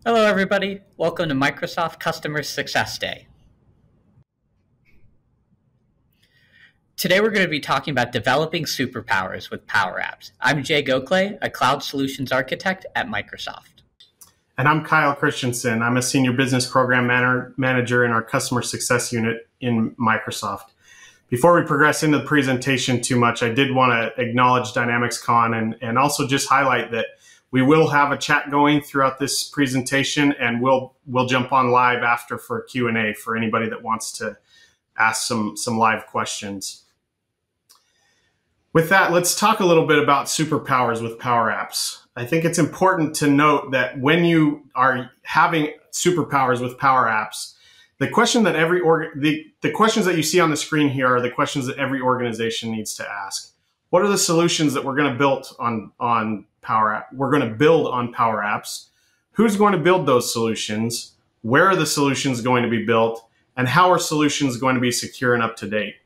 Hello, everybody. Welcome to Microsoft Customer Success Day. Today, we're going to be talking about developing superpowers with Power Apps. I'm Jay Gokhale, a cloud solutions architect at Microsoft. And I'm Kyle Christensen. I'm a senior business program manager in our customer success unit in Microsoft. Before we progress into the presentation too much, I did want to acknowledge DynamicsCon and also just highlight that we will have a chat going throughout this presentation, and we'll jump on live after for a Q&A for anybody that wants to ask some live questions. With that, let's talk a little bit about superpowers with Power Apps. I think it's important to note that when you are having superpowers with Power Apps, the question that the questions that you see on the screen here are the questions that every organization needs to ask. What are the solutions that we're going to build on Power App? We're going to build on Power Apps. Who's going to build those solutions? Where are the solutions going to be built? And how are solutions going to be secure and up to date?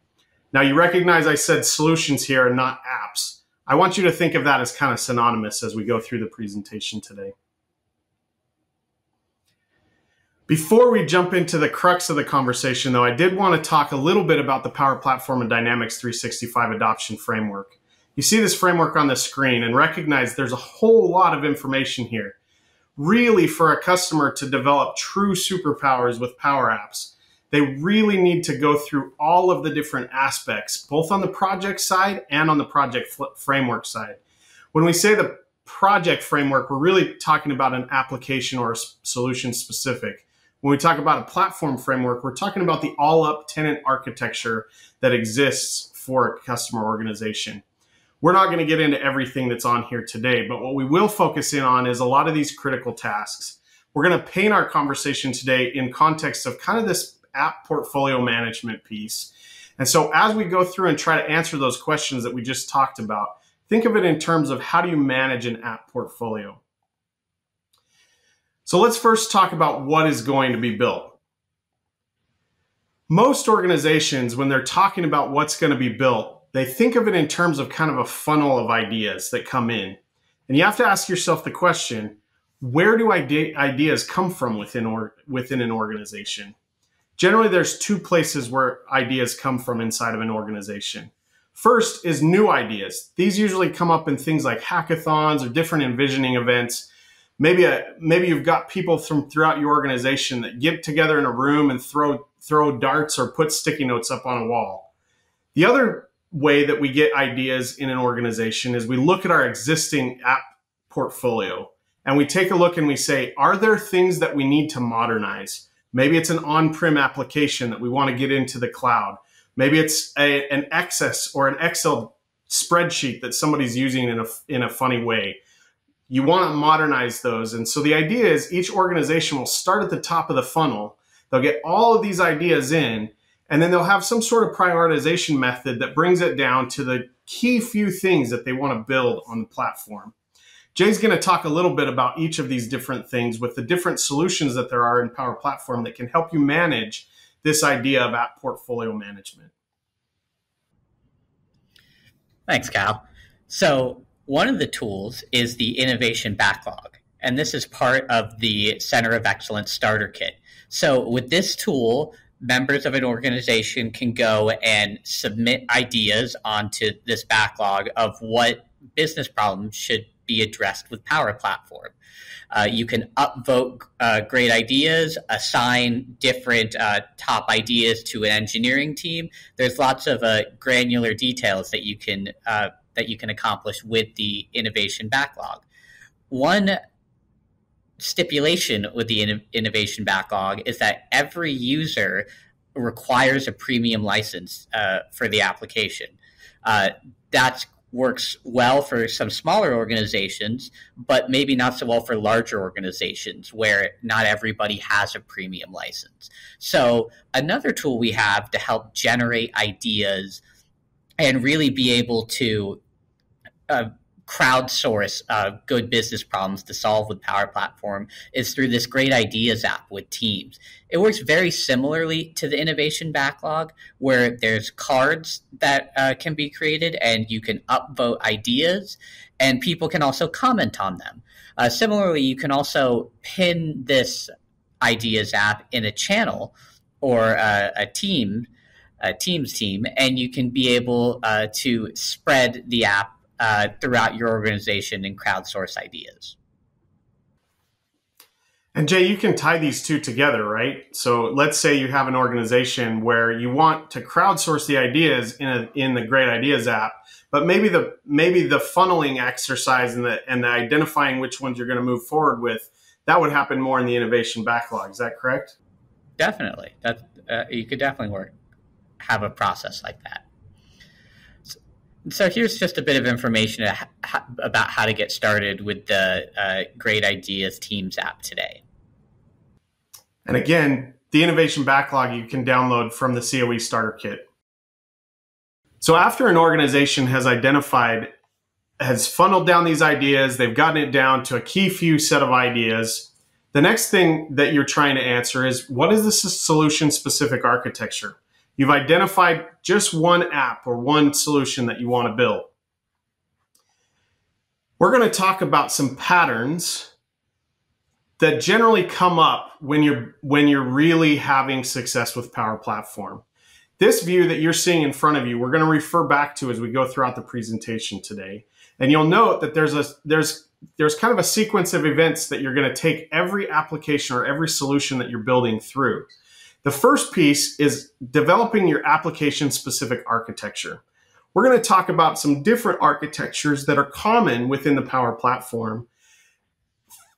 Now, you recognize I said solutions here and not apps. I want you to think of that as kind of synonymous as we go through the presentation today. Before we jump into the crux of the conversation, though, I did want to talk a little bit about the Power Platform and Dynamics 365 adoption framework. You see this framework on the screen and recognize there's a whole lot of information here. Really, for a customer to develop true superpowers with Power Apps, they really need to go through all of the different aspects, both on the project side and on the project framework side. When we say the project framework, we're really talking about an application or a solution specific. When we talk about a platform framework, we're talking about the all-up tenant architecture that exists for a customer organization. We're not going to get into everything that's on here today, but what we will focus in on is a lot of these critical tasks. We're going to paint our conversation today in context of kind of this app portfolio management piece. And so as we go through and try to answer those questions that we just talked about, think of it in terms of how do you manage an app portfolio? So let's first talk about what is going to be built. Most organizations, when they're talking about what's going to be built, they think of it in terms of kind of a funnel of ideas that come in. And you have to ask yourself the question, where do ideas come from within an organization? Generally, there's two places where ideas come from inside of an organization. First is new ideas. These usually come up in things like hackathons or different envisioning events. Maybe you've got people from throughout your organization that get together in a room and throw darts or put sticky notes up on a wall. The other way that we get ideas in an organization is we look at our existing app portfolio and we take a look and we say, are there things that we need to modernize? Maybe it's an on-prem application that we want to get into the cloud. Maybe it's an Access or an Excel spreadsheet that somebody's using in a funny way. You want to modernize those. And so the idea is each organization will start at the top of the funnel. They'll get all of these ideas in, and then they'll have some sort of prioritization method that brings it down to the key few things that they want to build on the platform. Jay's going to talk a little bit about each of these different things with the different solutions that there are in Power Platform that can help you manage this idea of app portfolio management. Thanks, Kyle. So one of the tools is the innovation backlog, and this is part of the Center of Excellence Starter Kit. So with this tool, members of an organization can go and submit ideas onto this backlog of what business problems should be addressed with Power Platform. You can upvote great ideas, assign different top ideas to an engineering team. There's lots of granular details that you can accomplish with the innovation backlog. One stipulation with the innovation backlog is that every user requires a premium license for the application. That works well for some smaller organizations, but maybe not so well for larger organizations where not everybody has a premium license. So another tool we have to help generate ideas and really be able to crowdsource good business problems to solve with Power Platform is through this Great Ideas app with teams. It works very similarly to the innovation backlog, where there's cards that can be created and you can upvote ideas, and people can also comment on them. Similarly, you can also pin this Ideas app in a channel or a Teams team, and you can be able to spread the app throughout your organization and crowdsource ideas. And Jay, you can tie these two together, right? So let's say you have an organization where you want to crowdsource the ideas in the Great Ideas app, but maybe the funneling exercise and the identifying which ones you're going to move forward with, that would happen more in the innovation backlog. Is that correct? Definitely. You could definitely have a process like that. So here's just a bit of information about how to get started with the Great Ideas Teams app today. And again, the innovation backlog you can download from the COE Starter Kit. So after an organization has funneled down these ideas, they've gotten it down to a key few set of ideas, the next thing that you're trying to answer is, what is the solution-specific architecture? You've identified just one app or one solution that you want to build. We're going to talk about some patterns that generally come up when you're really having success with Power Platform. This view that you're seeing in front of you, we're going to refer back to as we go throughout the presentation today. And you'll note that there's kind of a sequence of events that you're going to take every application or every solution that you're building through. The first piece is developing your application-specific architecture. We're going to talk about some different architectures that are common within the Power Platform,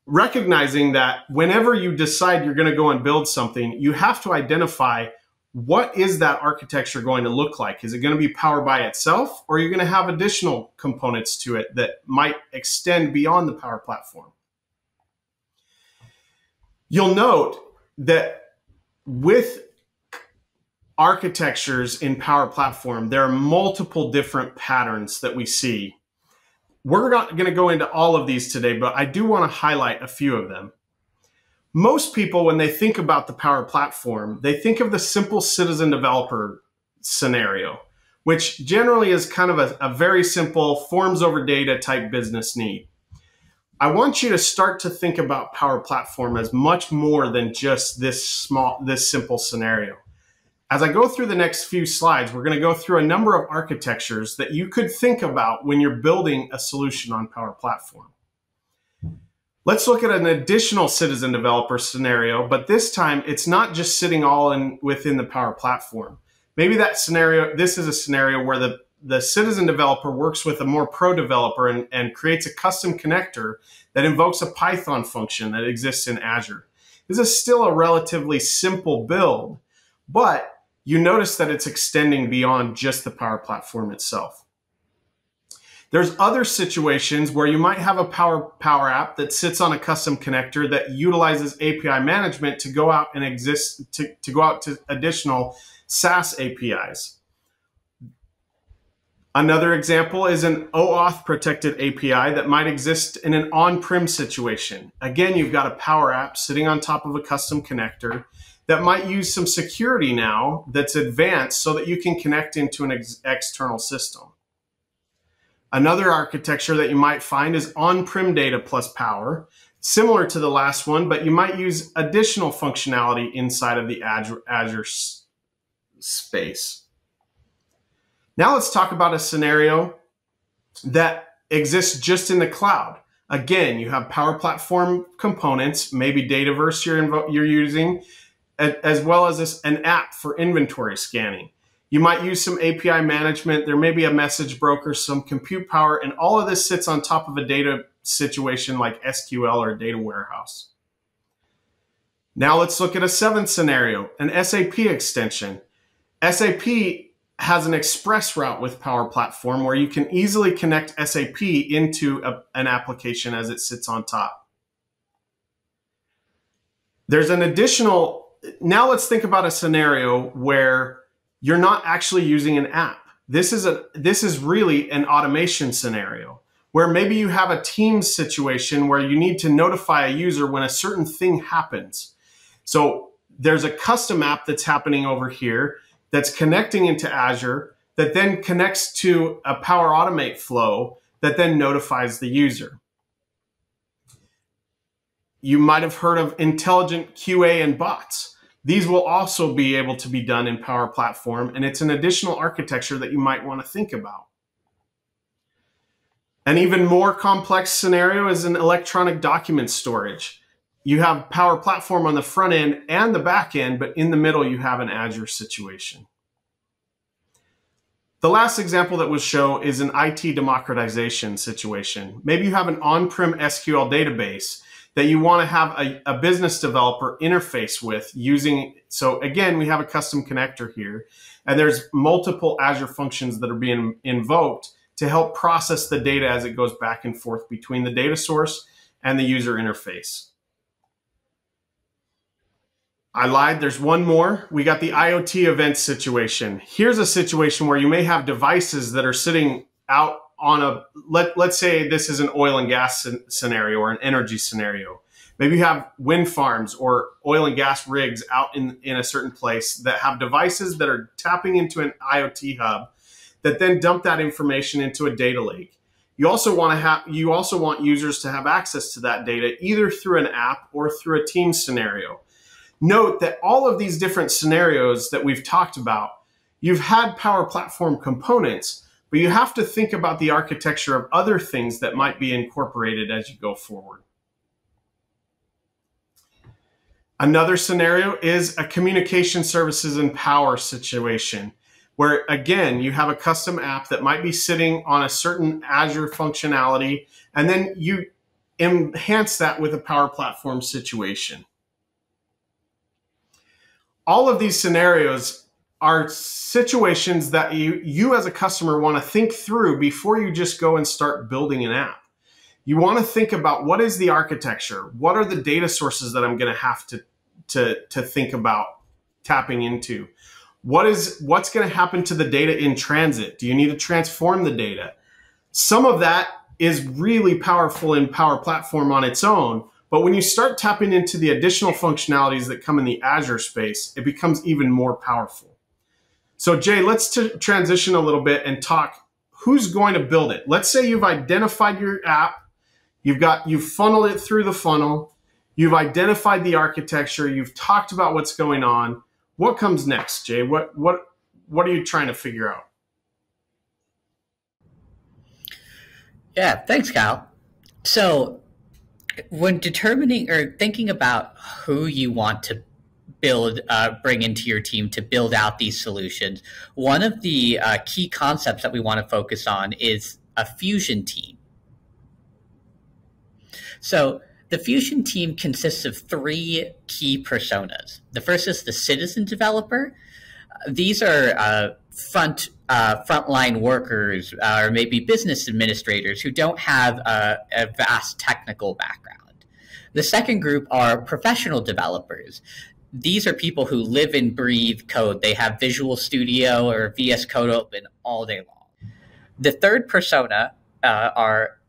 recognizing that whenever you decide you're going to go and build something, you have to identify what is that architecture going to look like. Is it going to be Power by itself, or are you going to have additional components to it that might extend beyond the Power Platform? You'll note that with architectures in Power Platform, there are multiple different patterns that we see. We're not going to go into all of these today, but I do want to highlight a few of them. Most people, when they think about the Power Platform, they think of the simple citizen developer scenario, which generally is kind of a very simple forms over data type business need. I want you to start to think about Power Platform as much more than just this simple scenario. As I go through the next few slides, we're going to go through a number of architectures that you could think about when you're building a solution on Power Platform. Let's look at an additional citizen developer scenario, but this time it's not just sitting all within the Power Platform. Maybe this is a scenario where the citizen developer works with a more pro developer and creates a custom connector that invokes a Python function that exists in Azure. This is still a relatively simple build, but you notice that it's extending beyond just the Power Platform itself. There's other situations where you might have a Power App that sits on a custom connector that utilizes API management to go out and to go out to additional SaaS APIs. Another example is an OAuth protected API that might exist in an on-prem situation. Again, you've got a Power App sitting on top of a custom connector that might use some security now that's advanced so that you can connect into an external system. Another architecture that you might find is on-prem data plus Power, similar to the last one, but you might use additional functionality inside of the Azure space. Now let's talk about a scenario that exists just in the cloud. Again, you have Power Platform components, maybe Dataverse you're using, as well as an app for inventory scanning. You might use some API management. There may be a message broker, some compute power, and all of this sits on top of a data situation like SQL or a data warehouse. Now let's look at a seventh scenario, an SAP extension. SAP has an express route with Power Platform where you can easily connect SAP into an application as it sits on top. There's an additional, now let's think about a scenario where you're not actually using an app. This is really an automation scenario where maybe you have a Teams situation where you need to notify a user when a certain thing happens. So there's a custom app that's happening over here that's connecting into Azure that then connects to a Power Automate flow that then notifies the user. You might have heard of intelligent QA and bots. These will also be able to be done in Power Platform, and it's an additional architecture that you might want to think about. An even more complex scenario is an electronic document storage. You have Power Platform on the front end and the back end, but in the middle you have an Azure situation. The last example that we'll show is an IT democratization situation. Maybe you have an on-prem SQL database that you want to have a business developer interface with using. So again, we have a custom connector here, and there's multiple Azure functions that are being invoked to help process the data as it goes back and forth between the data source and the user interface. I lied, there's one more. We got the IoT event situation. Here's a situation where you may have devices that are sitting out on a, let's say this is an oil and gas scenario or an energy scenario. Maybe you have wind farms or oil and gas rigs out in a certain place that have devices that are tapping into an IoT hub that then dump that information into a data lake. You also want users to have access to that data either through an app or through a Teams scenario. Note that all of these different scenarios that we've talked about, you've had Power Platform components, but you have to think about the architecture of other things that might be incorporated as you go forward. Another scenario is a communication services and power situation, where again, you have a custom app that might be sitting on a certain Azure functionality, and then you enhance that with a Power Platform situation. All of these scenarios are situations that you as a customer want to think through before you just go and start building an app. You want to think about what is the architecture? What are the data sources that I'm going to have to think about tapping into? What's going to happen to the data in transit? Do you need to transform the data? Some of that is really powerful in Power Platform on its own, but when you start tapping into the additional functionalities that come in the Azure space, it becomes even more powerful. So Jay, let's transition a little bit and talk who's going to build it. Let's say you've identified your app, you've funneled it through the funnel, you've identified the architecture, you've talked about what's going on. What comes next, Jay? What are you trying to figure out? Yeah, thanks, Kyle. So when determining or thinking about who you want to bring into your team to build out these solutions, one of the key concepts that we want to focus on is a fusion team. So the fusion team consists of three key personas. The first is the citizen developer. These are frontline workers or maybe business administrators who don't have a vast technical background. The second group are professional developers. These are people who live and breathe code. They have Visual Studio or VS Code open all day long. The third persona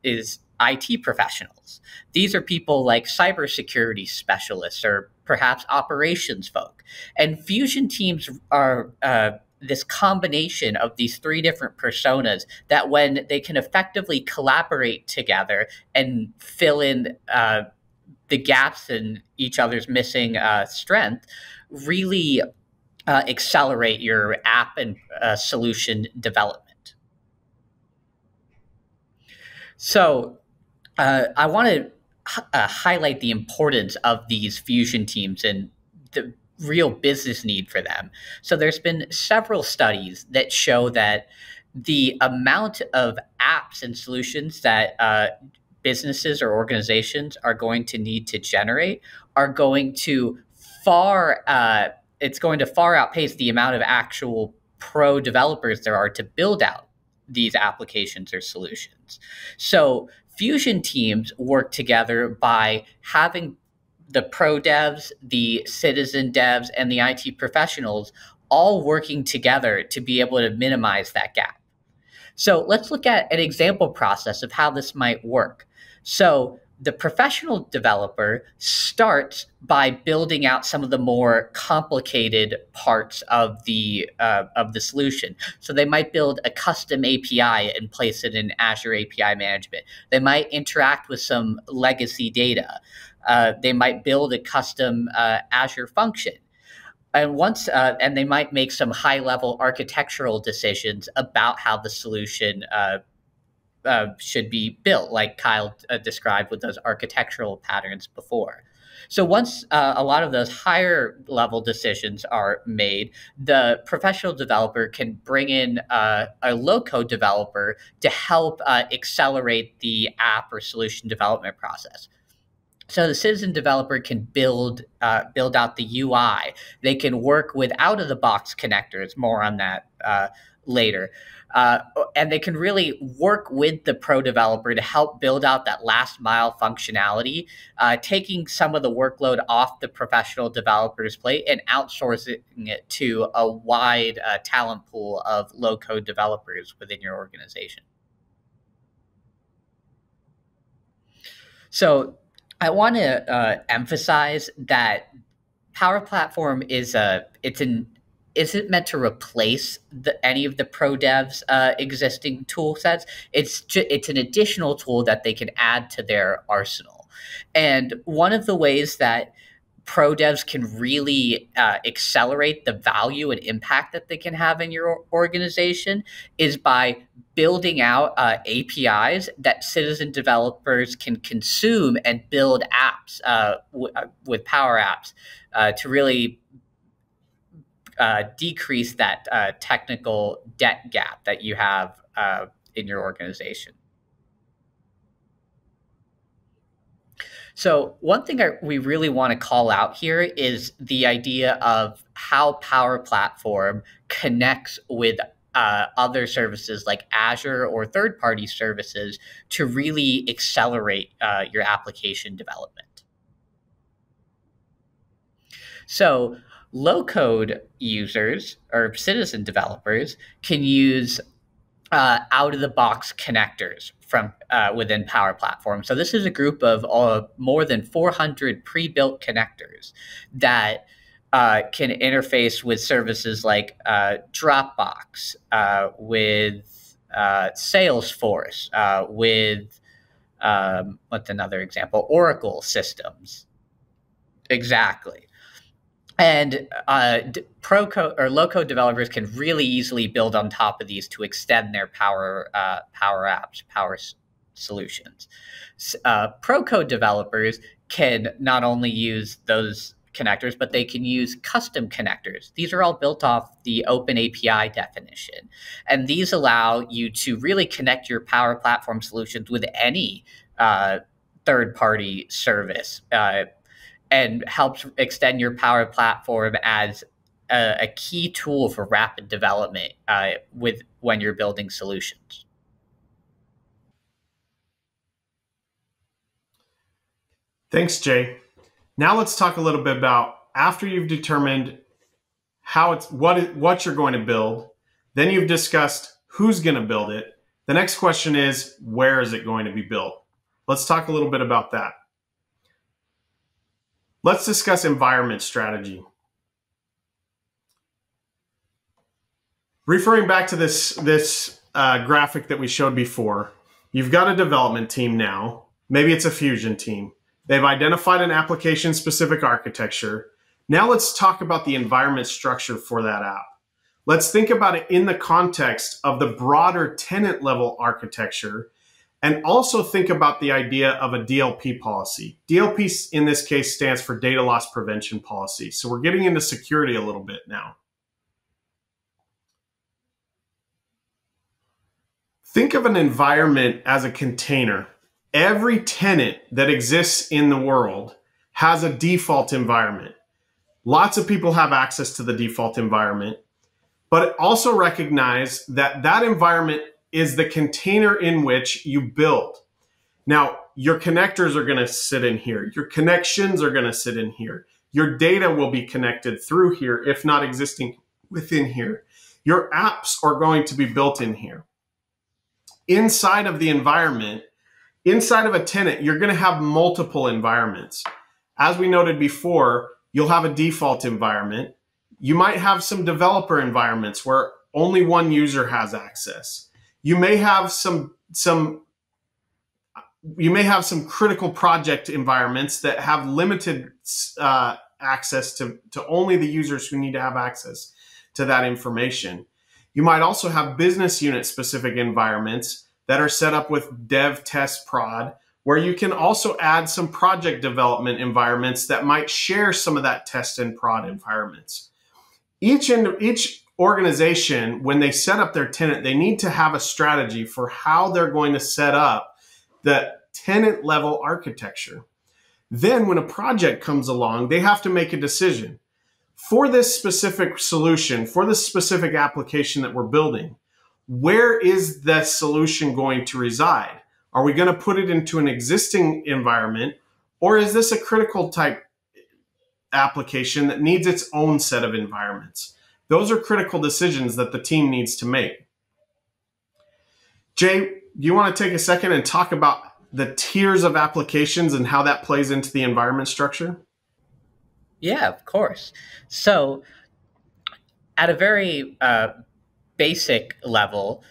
is IT professionals. These are people like cybersecurity specialists or perhaps operations folk. And fusion teams are this combination of these three different personas that when they can effectively collaborate together and fill in the gaps in each other's missing strength, really accelerate your app and solution development. So I want to highlight the importance of these fusion teams and the real business need for them. So there's been several studies that show that the amount of apps and solutions that businesses or organizations are going to need to generate are going to it's going to far outpace the amount of actual pro developers there are to build out these applications or solutions. So fusion teams work together by having the pro devs, the citizen devs, and the IT professionals all working together to be able to minimize that gap. So let's look at an example process of how this might work. So the professional developer starts by building out some of the more complicated parts of the solution. So they might build a custom API and place it in Azure API management. They might interact with some legacy data. They might build a custom Azure function. And they might make some high-level architectural decisions about how the solution should be built, like Kyle described with those architectural patterns before. So once a lot of those higher level decisions are made, the professional developer can bring in a low-code developer to help accelerate the app or solution development process. So the citizen developer can build out the UI. They can work with out-of-the-box connectors. More on that later. And they can really work with the pro developer to help build out that last mile functionality, taking some of the workload off the professional developer's plate and outsourcing it to a wide talent pool of low-code developers within your organization. So I want to emphasize that Power Platform isn't meant to replace any of the pro devs' existing tool sets. It's an additional tool that they can add to their arsenal. And one of the ways that pro devs can really accelerate the value and impact that they can have in your organization is by building out APIs that citizen developers can consume and build apps with Power Apps to really decrease that technical debt gap that you have in your organization. So one thing we really want to call out here is the idea of how Power Platform connects with other services like Azure or third-party services to really accelerate your application development. So low-code users or citizen developers can use out-of-the-box connectors from within Power Platform. So this is a group of more than 400 pre-built connectors that can interface with services like Dropbox, with Salesforce, with what's another example? Oracle systems. Exactly. And low-code developers can really easily build on top of these to extend their Power Apps, Power Solutions. Pro-code developers can not only use those connectors, but they can use custom connectors. These are all built off the Open API definition. And these allow you to really connect your Power Platform solutions with any third-party service, and helps extend your Power Platform as a key tool for rapid development when you're building solutions. Thanks, Jay. Now let's talk a little bit about after you've determined what you're going to build, then you've discussed who's going to build it. The next question is, where is it going to be built? Let's talk a little bit about that. Let's discuss environment strategy. Referring back to this graphic that we showed before, you've got a development team now. Maybe it's a Fusion team. They've identified an application-specific architecture. Now let's talk about the environment structure for that app. Let's think about it in the context of the broader tenant-level architecture, and also think about the idea of a DLP policy. DLP in this case stands for Data Loss Prevention Policy. So we're getting into security a little bit now. Think of an environment as a container. Every tenant that exists in the world has a default environment. Lots of people have access to the default environment, but also recognize that that environment is the container in which you build. Now, your connectors are going to sit in here. Your connections are going to sit in here. Your data will be connected through here, if not existing within here. Your apps are going to be built in here. inside of the environment, inside of a tenant, you're going to have multiple environments. As we noted before, you'll have a default environment. You might have some developer environments where only one user has access. You may have some critical project environments that have limited access to only the users who need to have access to that information. You might also have business unit specific environments that are set up with dev, test, prod, where you can also add some project development environments that might share some of that test and prod environments. Each organization, when they set up their tenant, they need to have a strategy for how they're going to set up the tenant level architecture. Then when a project comes along, they have to make a decision. For this specific solution, for this specific application that we're building, where is the solution going to reside? Are we going to put it into an existing environment, or is this a critical type application that needs its own set of environments? Those are critical decisions that the team needs to make. Jay, do you want to take a second and talk about the tiers of applications and how that plays into the environment structure? Yeah, of course. So at a very basic level,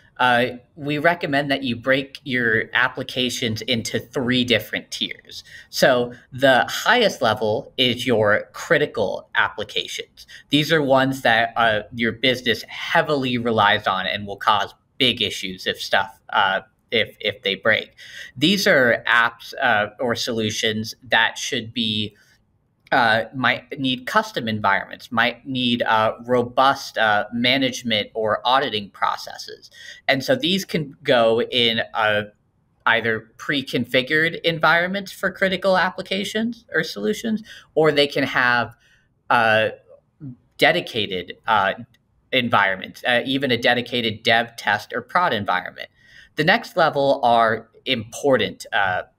we recommend that you break your applications into 3 different tiers. So the highest level is your critical applications. These are ones that your business heavily relies on and will cause big issues if they break. These are apps or solutions that should be might need custom environments, might need robust management or auditing processes. And so these can go in either pre-configured environments for critical applications or solutions, or they can have dedicated environments, even a dedicated dev, test, or prod environment. The next level are important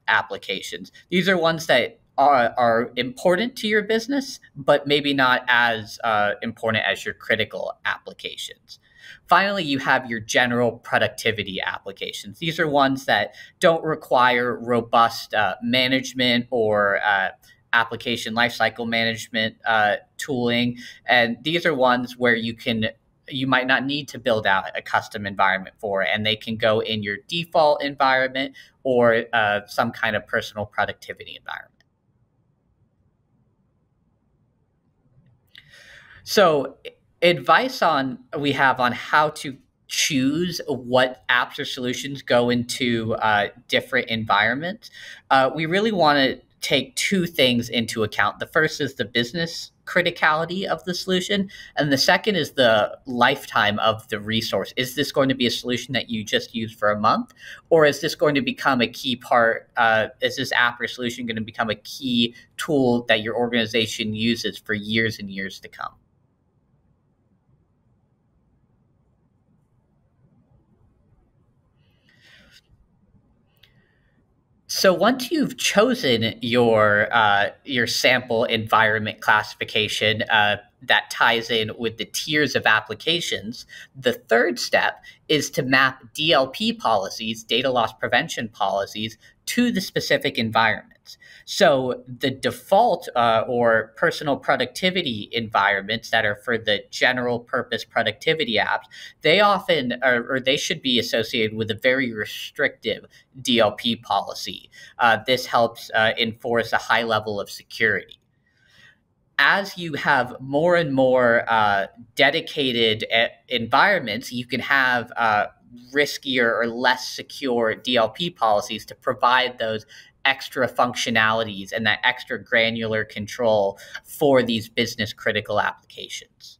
applications. These are ones that are important to your business, but maybe not as important as your critical applications. Finally, you have your general productivity applications. These are ones that don't require robust management or application lifecycle management tooling. And these are ones where you might not need to build out a custom environment for, and they can go in your default environment or some kind of personal productivity environment. So advice we have on how to choose what apps or solutions go into different environments. We really want to take 2 things into account. The first is the business criticality of the solution, and the second is the lifetime of the resource. Is this going to be a solution that you just use for a month, or is this going to become a key part? Is this app or solution going to become a key tool that your organization uses for years and years to come? So once you've chosen your sample environment classification that ties in with the tiers of applications, the third step is to map DLP policies, data loss prevention policies, to the specific environments. So the default or personal productivity environments that are for the general purpose productivity apps, they often or they should be associated with a very restrictive DLP policy. This helps enforce a high level of security. As you have more and more dedicated environments, you can have riskier or less secure DLP policies to provide those extra functionalities and that extra granular control for these business critical applications.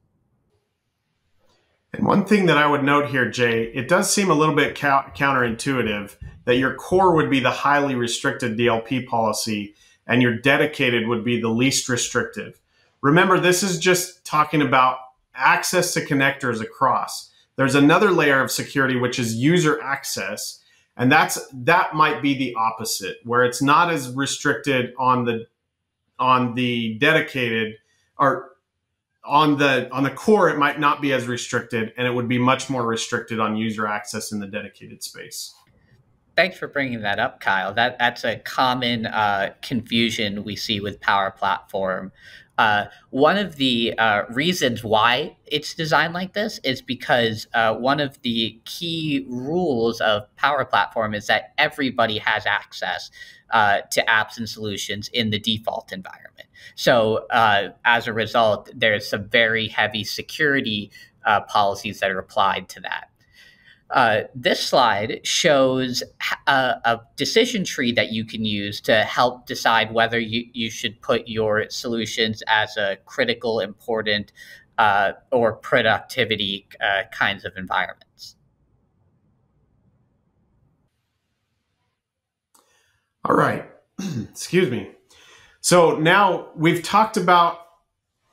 And one thing that I would note here, Jay, it does seem a little bit counterintuitive that your core would be the highly restricted DLP policy and your dedicated would be the least restrictive. Remember, this is just talking about access to connectors across. There's another layer of security, which is user access. And that might be the opposite, where it's not as restricted on the dedicated or on the core, it might not be as restricted, and it would be much more restricted on user access in the dedicated space. Thanks for bringing that up, Kyle. That's a common confusion we see with Power Platform. One of the reasons why it's designed like this is because one of the key rules of Power Platform is that everybody has access to apps and solutions in the default environment. So as a result, there's some very heavy security policies that are applied to that. This slide shows a decision tree that you can use to help decide whether you should put your solutions as a critical, important, or productivity kinds of environments. All right. Excuse me. So now we've talked about,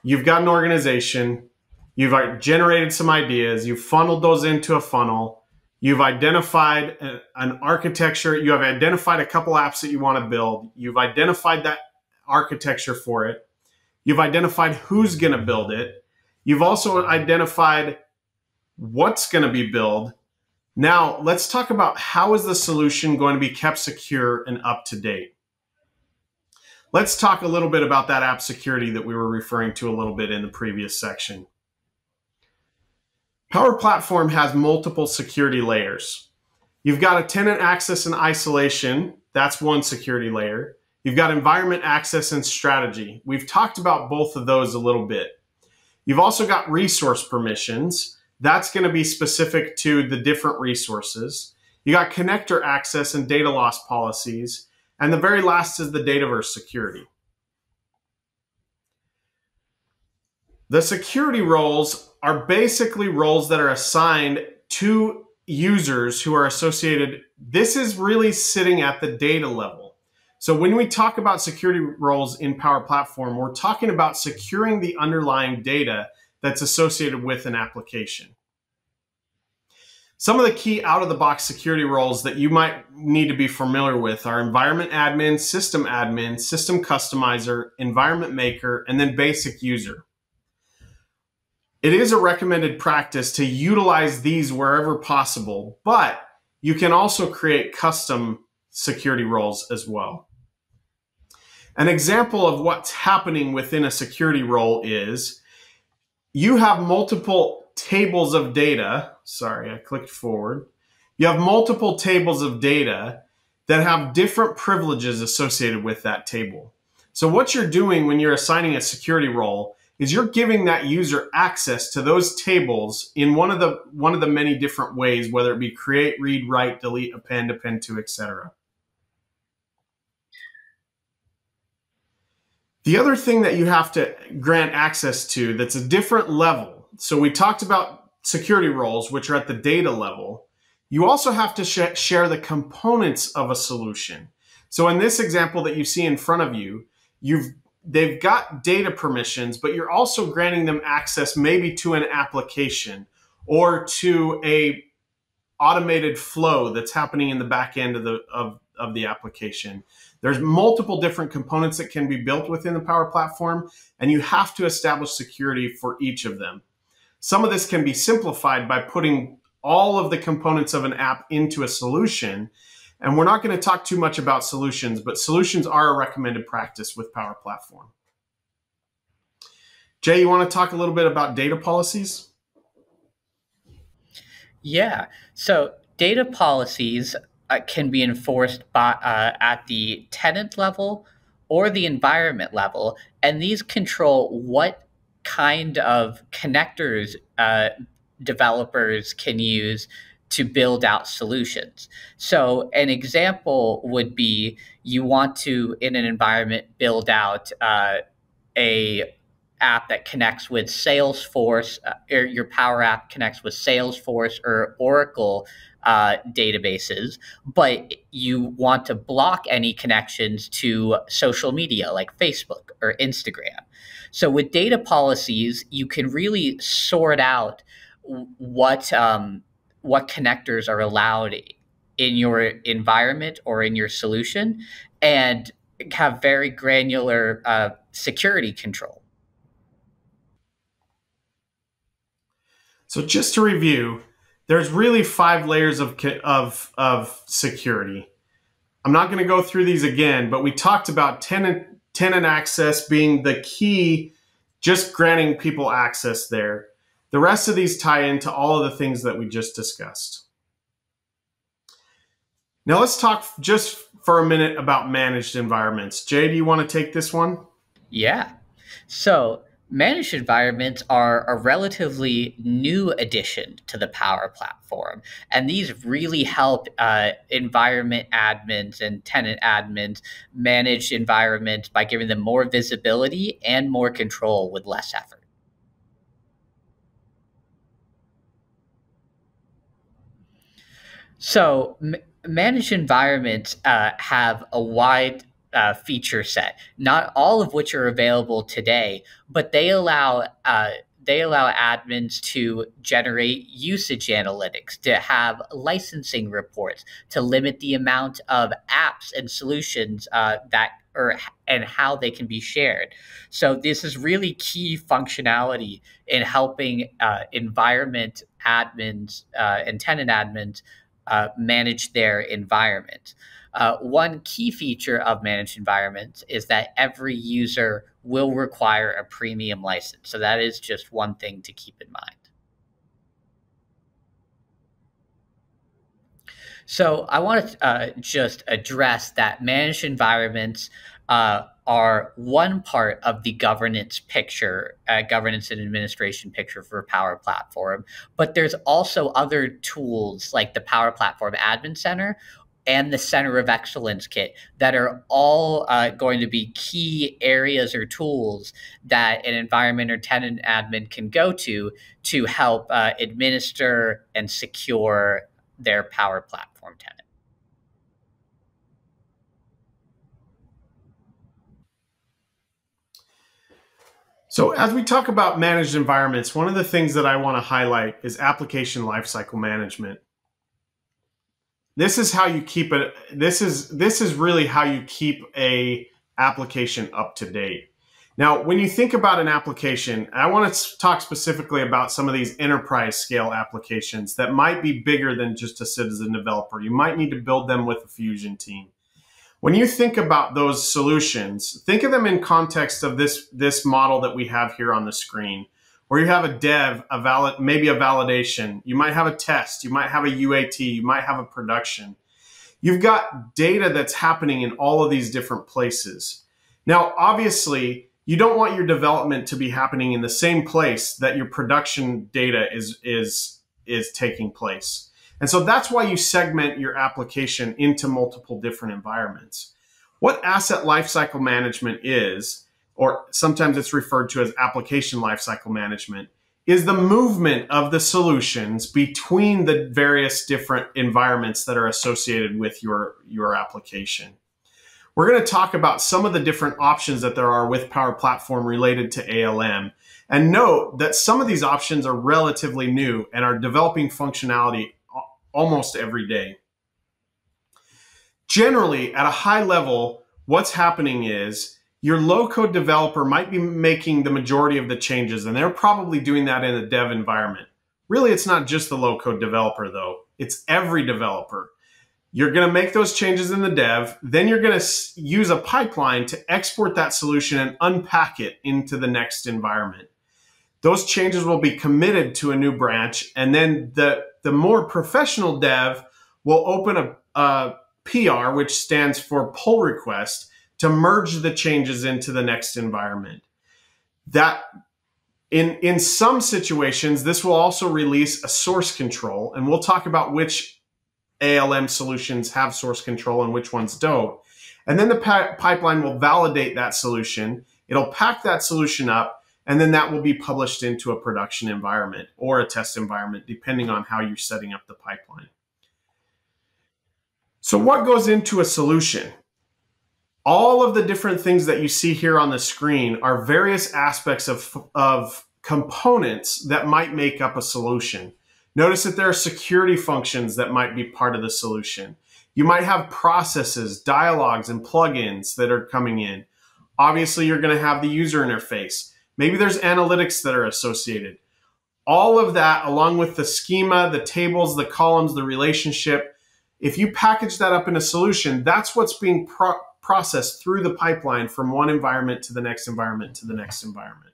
you've got an organization, you've generated some ideas, you've funneled those into a funnel, you've identified an architecture, you have identified a couple apps that you want to build, you've identified that architecture for it, you've identified who's going to build it, you've also identified what's going to be built. Now let's talk about how is the solution going to be kept secure and up to date. Let's talk a little bit about that app security that we were referring to a little bit in the previous section. Power Platform has multiple security layers. You've got a tenant access and isolation. That's one security layer. You've got environment access and strategy. We've talked about both of those a little bit. You've also got resource permissions. That's going to be specific to the different resources. You got connector access and data loss policies. And the very last is the Dataverse security. The security roles are basically roles that are assigned to users who are associated. This is really sitting at the data level. So when we talk about security roles in Power Platform, we're talking about securing the underlying data that's associated with an application. Some of the key out-of-the-box security roles that you might need to be familiar with are environment admin, system customizer, environment maker, and then basic user. It is a recommended practice to utilize these wherever possible, but you can also create custom security roles as well. An example of what's happening within a security role is you have multiple tables of data. Sorry, I clicked forward. You have multiple tables of data that have different privileges associated with that table. So what you're doing when you're assigning a security role is you're giving that user access to those tables in one of the many different ways, whether it be create, read, write, delete, append to, etc. The other thing that you have to grant access to that's a different level. So we talked about security roles, which are at the data level. You also have to share the components of a solution. So in this example that you see in front of you, they've got data permissions, but you're also granting them access maybe to an application or to a automated flow that's happening in the back end of the application. There's multiple different components that can be built within the Power Platform, and you have to establish security for each of them. Some of this can be simplified by putting all of the components of an app into a solution. And we're not going to talk too much about solutions, but solutions are a recommended practice with Power Platform. Jay, you want to talk a little bit about data policies? Yeah. So data policies can be enforced by, at the tenant level or the environment level, and these control what kind of connectors developers can use to build out solutions. So an example would be you want to, in an environment, build out a app that connects with Salesforce, or your Power App connects with Salesforce or Oracle databases, but you want to block any connections to social media like Facebook or Instagram. So with data policies, you can really sort out what connectors are allowed in your environment or in your solution, and have very granular security control. So just to review, there's really 5 layers of security. I'm not going to go through these again, but we talked about tenant access being the key, just granting people access there. The rest of these tie into all of the things that we just discussed. Now let's talk just for a minute about managed environments. Jay, do you want to take this one? Yeah. So managed environments are a relatively new addition to the Power Platform. And these really help environment admins and tenant admins manage environments by giving them more visibility and more control with less effort. So managed environments have a wide feature set, not all of which are available today, but they allow admins to generate usage analytics, to have licensing reports, to limit the amount of apps and solutions and how they can be shared. So this is really key functionality in helping environment admins and tenant admins manage their environment. One key feature of managed environments is that every user will require a premium license. So that is just one thing to keep in mind. So I want to just address that managed environments are one part of the governance picture, governance and administration picture for Power Platform. But there's also other tools like the Power Platform Admin Center and the Center of Excellence Kit that are all going to be key areas or tools that an environment or tenant admin can go to help administer and secure their Power Platform tenant. So as we talk about managed environments, one of the things that I want to highlight is application lifecycle management. This is how you keep it. This is really how you keep a application up to date. Now, when you think about an application, I want to talk specifically about some of these enterprise scale applications that might be bigger than just a citizen developer. You might need to build them with a Fusion team. When you think about those solutions, think of them in context of this model that we have here on the screen, where you have a dev, maybe a validation, you might have a test, you might have a UAT, you might have a production. You've got data that's happening in all of these different places. Now, obviously, you don't want your development to be happening in the same place that your production data is taking place. And so that's why you segment your application into multiple different environments. What asset lifecycle management is, or sometimes it's referred to as application lifecycle management, is the movement of the solutions between the various different environments that are associated with your application. We're going to talk about some of the different options that there are with Power Platform related to ALM. And note that some of these options are relatively new and are developing functionality almost every day. Generally, at a high level, what's happening is your low-code developer might be making the majority of the changes, and they're probably doing that in a dev environment. Really, it's not just the low-code developer, though. It's every developer. You're going to make those changes in the dev, then you're going to use a pipeline to export that solution and unpack it into the next environment. Those changes will be committed to a new branch, and then the more professional dev will open a PR, which stands for pull request, to merge the changes into the next environment. That in some situations, this will also release a source control, and we'll talk about which ALM solutions have source control and which ones don't. And then the pipeline will validate that solution. It'll pack that solution up, and then that will be published into a production environment or a test environment, depending on how you're setting up the pipeline. So what goes into a solution? All of the different things that you see here on the screen are various aspects of components that might make up a solution. Notice that there are security functions that might be part of the solution. You might have processes, dialogues, and plugins that are coming in. Obviously, you're going to have the user interface. Maybe there's analytics that are associated. all of that, along with the schema, the tables, the columns, the relationship, if you package that up in a solution, that's what's being processed through the pipeline from one environment to the next environment to the next environment.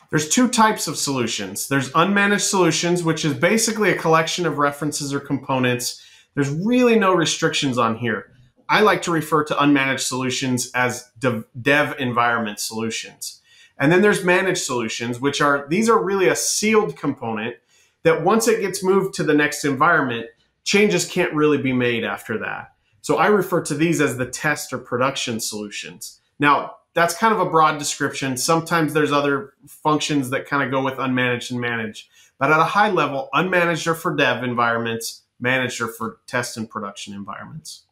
There's two types of solutions. There's unmanaged solutions, which is basically a collection of references or components. There's really no restrictions on here. I like to refer to unmanaged solutions as dev environment solutions. And then there's managed solutions, which these are really a sealed component that once it gets moved to the next environment, changes can't really be made after that. So I refer to these as the test or production solutions. Now, that's kind of a broad description. Sometimes there's other functions that kind of go with unmanaged and managed. But at a high level, unmanaged are for dev environments, managed are for test and production environments.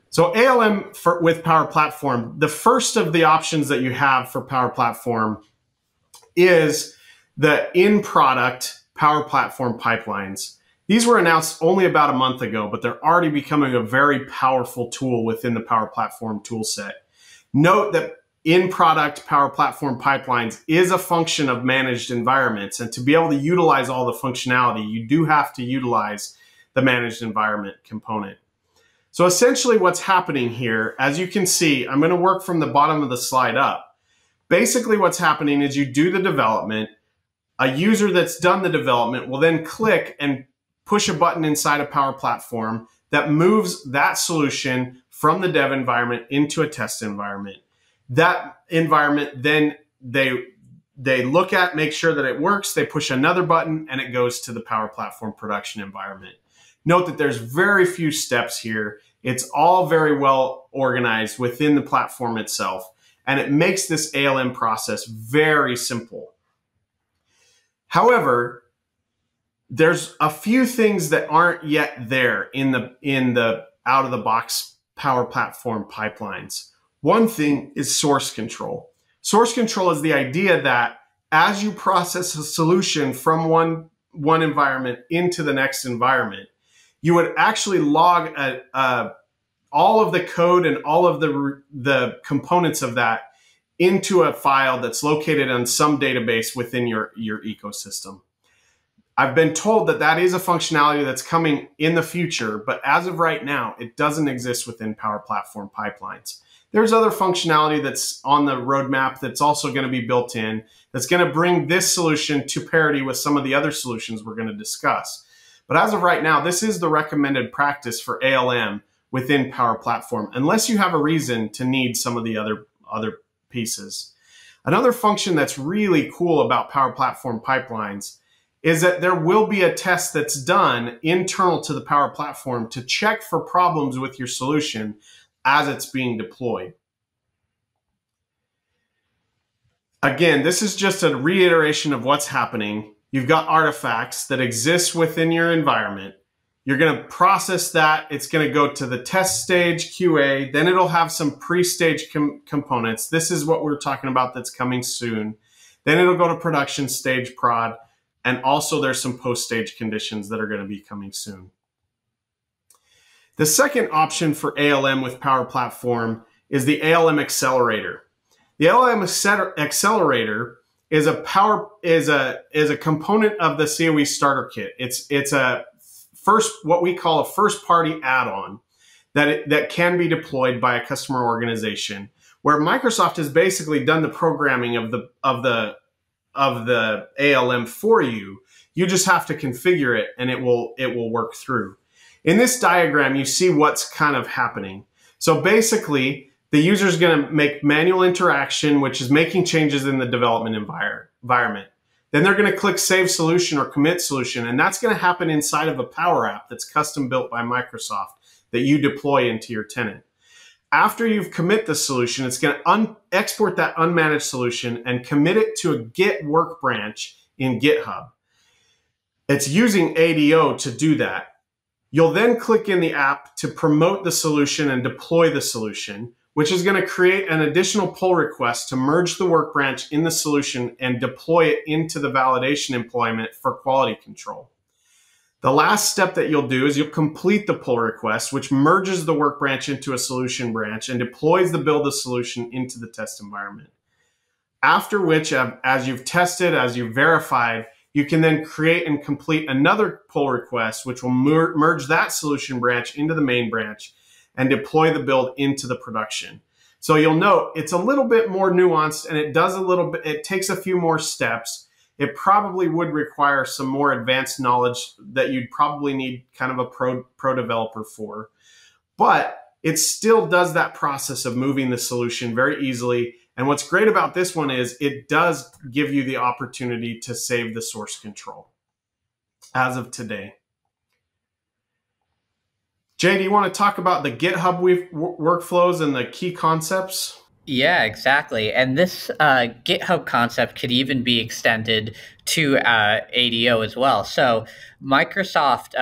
So ALM with Power Platform, the first of the options that you have for Power Platform is the in-product Power Platform pipelines. These were announced only about a month ago, but they're already becoming a very powerful tool within the Power Platform toolset. Note that in-product Power Platform pipelines is a function of managed environments, and to be able to utilize all the functionality, you do have to utilize the managed environment component. So essentially what's happening here, as you can see, I'm going to work from the bottom of the slide up. Basically what's happening is you do the development. A user that's done the development will then click and push a button inside a Power Platform that moves that solution from the dev environment into a test environment. That environment, then they look at, make sure that it works, they push another button, and it goes to the Power Platform production environment. Note that there's very few steps here. It's all very well organized within the platform itself, and it makes this ALM process very simple. However, there's a few things that aren't yet there in the out-of-the-box Power Platform pipelines. One thing is source control. Source control is the idea that as you process a solution from one environment into the next environment, you would actually log all of the code and all of the components of that into a file that's located on some database within your ecosystem. I've been told that that is a functionality that's coming in the future, but as of right now, it doesn't exist within Power Platform pipelines. There's other functionality that's on the roadmap that's also going to be built in, that's going to bring this solution to parity with some of the other solutions we're going to discuss. But as of right now, this is the recommended practice for ALM within Power Platform, unless you have a reason to need some of the other pieces. Another function that's really cool about Power Platform pipelines is that there will be a test that's done internal to the Power Platform to check for problems with your solution as it's being deployed. Again, this is just a reiteration of what's happening. You've got artifacts that exist within your environment. You're going to process that. It's going to go to the test stage, QA. Then it'll have some pre-stage components. This is what we're talking about that's coming soon. Then it'll go to production stage prod. And also there's some post-stage conditions that are going to be coming soon. The second option for ALM with Power Platform is the ALM Accelerator. The ALM Accelerator is a component of the COE starter kit. It's a what we call a first-party add-on that can be deployed by a customer organization, where Microsoft has basically done the programming of the ALM for you. You just have to configure it, and it will work through. In this diagram, you see what's kind of happening. So basically, the user is going to make manual interaction, which is making changes in the development environment. Then they're going to click Save Solution or Commit Solution, and that's going to happen inside of a Power App that's custom built by Microsoft that you deploy into your tenant. After you've commit the solution, it's going to export that unmanaged solution and commit it to a Git work branch in GitHub. It's using ADO to do that. You'll then click in the app to promote the solution and deploy the solution, which is going to create an additional pull request to merge the work branch in the solution and deploy it into the validation employment for quality control. The last step that you'll do is you'll complete the pull request, which merges the work branch into a solution branch and deploys the build of solution into the test environment. After which, as you've tested, as you've verified, you can then create and complete another pull request, which will merge that solution branch into the main branch and deploy the build into the production. So you'll note it's a little bit more nuanced, and it takes a few more steps. It probably would require some more advanced knowledge that you'd probably need kind of a pro developer for. But it still does that process of moving the solution very easily. And what's great about this one is it does give you the opportunity to save the source control as of today. Jay, do you want to talk about the GitHub workflows and the key concepts? Yeah, exactly. And this GitHub concept could even be extended to ADO as well. So Microsoft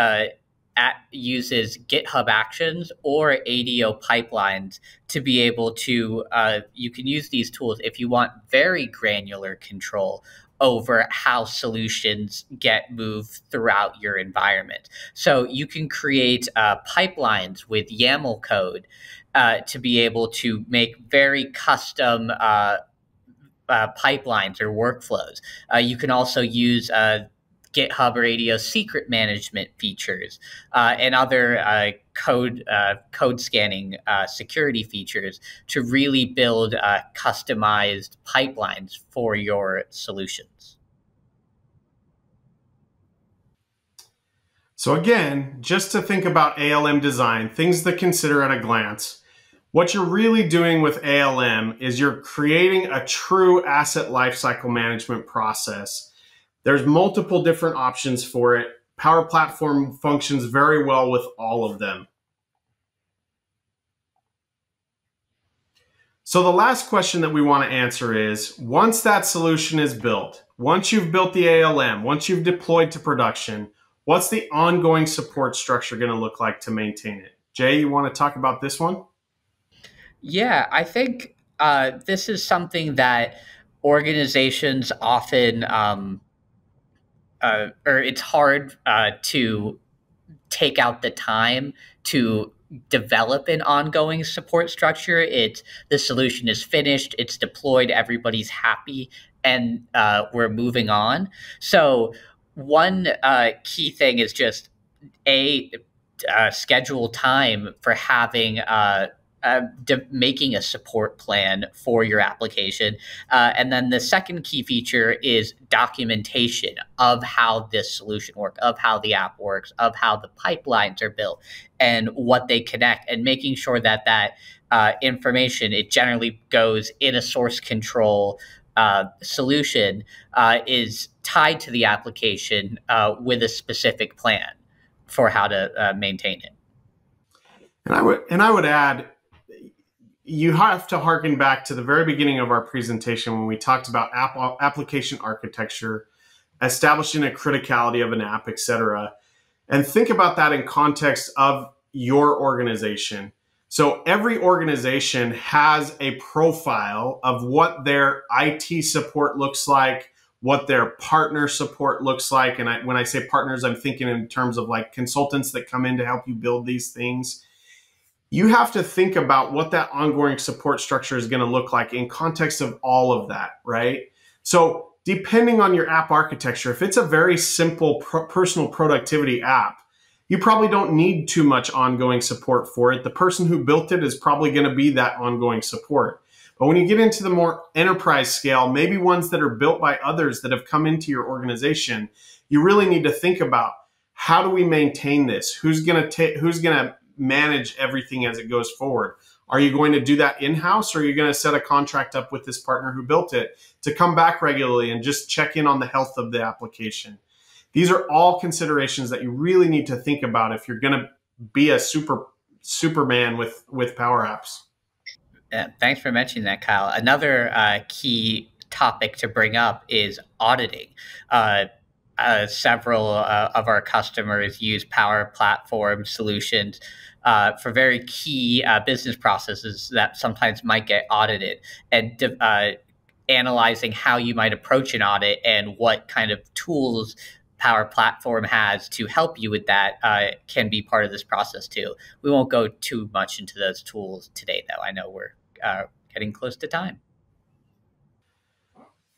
uses GitHub Actions or ADO pipelines to be able to, you can use these tools if you want very granular control over how solutions get moved throughout your environment. So you can create pipelines with YAML code to be able to make very custom pipelines or workflows. You can also use GitHub or ADO secret management features and other code scanning security features to really build customized pipelines for your solutions. So again, just to think about ALM design, things to consider at a glance. What you're really doing with ALM is you're creating a true asset lifecycle management process. There's multiple different options for it. Power Platform functions very well with all of them. So the last question that we want to answer is, once that solution is built, once you've built the ALM, once you've deployed to production, what's the ongoing support structure going to look like to maintain it? Jay, you want to talk about this one? Yeah, I think this is something that organizations often, or it's hard to take out the time to develop an ongoing support structure. The solution is finished, it's deployed, everybody's happy, and we're moving on. So one key thing is just schedule time for having making a support plan for your application. And then the second key feature is documentation of how this solution works, of how the app works, of how the pipelines are built and what they connect, and making sure that information, it generally goes in a source control solution, is tied to the application with a specific plan for how to maintain it. And I would add, you have to harken back to the very beginning of our presentation when we talked about application architecture, establishing a criticality of an app, etc. And think about that in context of your organization. So every organization has a profile of what their IT support looks like, what their partner support looks like. And when I say partners, I'm thinking in terms of like consultants that come in to help you build these things. You have to think about what that ongoing support structure is going to look like in context of all of that, right? So depending on your app architecture, if it's a very simple personal productivity app, you probably don't need too much ongoing support for it. The person who built it is probably going to be that ongoing support. But when you get into the more enterprise scale, maybe ones that are built by others that have come into your organization, you really need to think about, how do we maintain this? Who's going to manage everything as it goes forward? Are you going to do that in-house, or are you going to set a contract up with this partner who built it to come back regularly and just check in on the health of the application? These are all considerations that you really need to think about if you're going to be a Superman with Power Apps. Thanks for mentioning that, Kyle. Another key topic to bring up is auditing. Several of our customers use Power Platform solutions for very key business processes that sometimes might get audited, and analyzing how you might approach an audit and what kind of tools Power Platform has to help you with that can be part of this process too. We won't go too much into those tools today, though. I know we're getting close to time.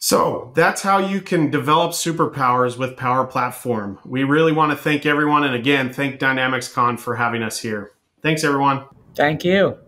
So that's how you can develop superpowers with Power Platform. We really want to thank everyone. And again, thank DynamicsCon for having us here. Thanks, everyone. Thank you.